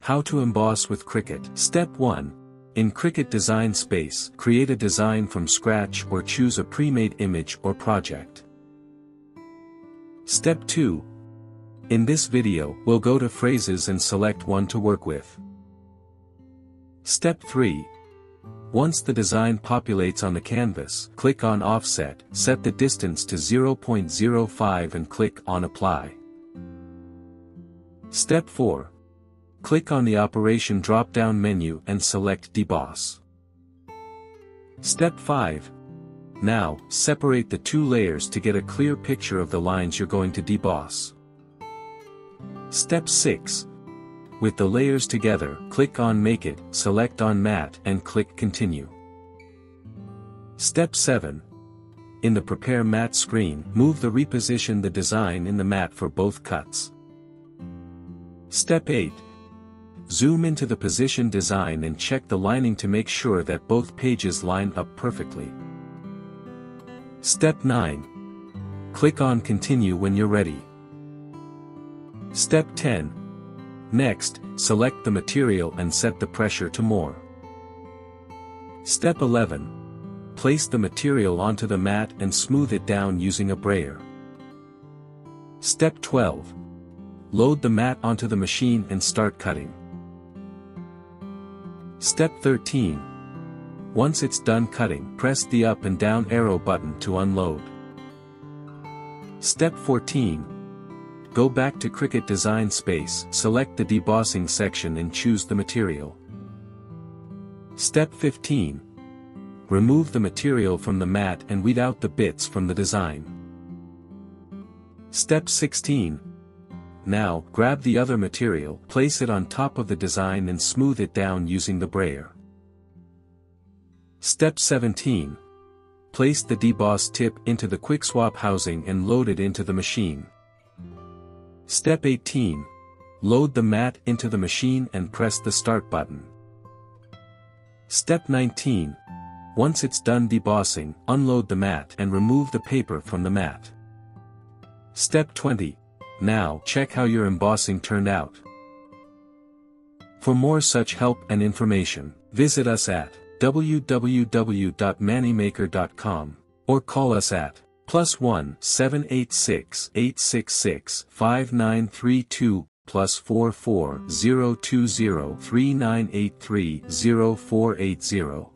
How to emboss with Cricut. Step 1. In Cricut Design Space, create a design from scratch or choose a pre-made image or project. Step 2. In this video, we'll go to phrases and select one to work with. Step 3. Once the design populates on the canvas, click on Offset, set the distance to 0.05 and click on Apply. Step 4. Click on the Operation drop-down menu and select Deboss. Step 5. Now, separate the two layers to get a clear picture of the lines you're going to deboss. Step 6. With the layers together, click on Make It, select on Matte and click Continue. Step 7. In the Prepare Matte screen, move the Reposition the design in the matte for both cuts. Step 8. Zoom into the position design and check the lining to make sure that both pages line up perfectly. Step 9. Click on Continue when you're ready. Step 10. Next, select the material and set the pressure to more. Step 11. Place the material onto the mat and smooth it down using a brayer. Step 12. Load the mat onto the machine and start cutting. Step 13. Once it's done cutting, press the up and down arrow button to unload. Step 14. Go back to Cricut Design Space, select the debossing section and choose the material. Step 15. Remove the material from the mat and weed out the bits from the design. Step 16. Now, grab the other material, place it on top of the design and smooth it down using the brayer. Step 17. Place the deboss tip into the quick swap housing and load it into the machine. Step 18. Load the mat into the machine and press the Start button. Step 19. Once it's done debossing, unload the mat and remove the paper from the mat. Step 20. Now, check how your embossing turned out. For more such help and information, visit us at www.manimaker.com or call us at +1 786 866 5932 +44 020 3983 0480.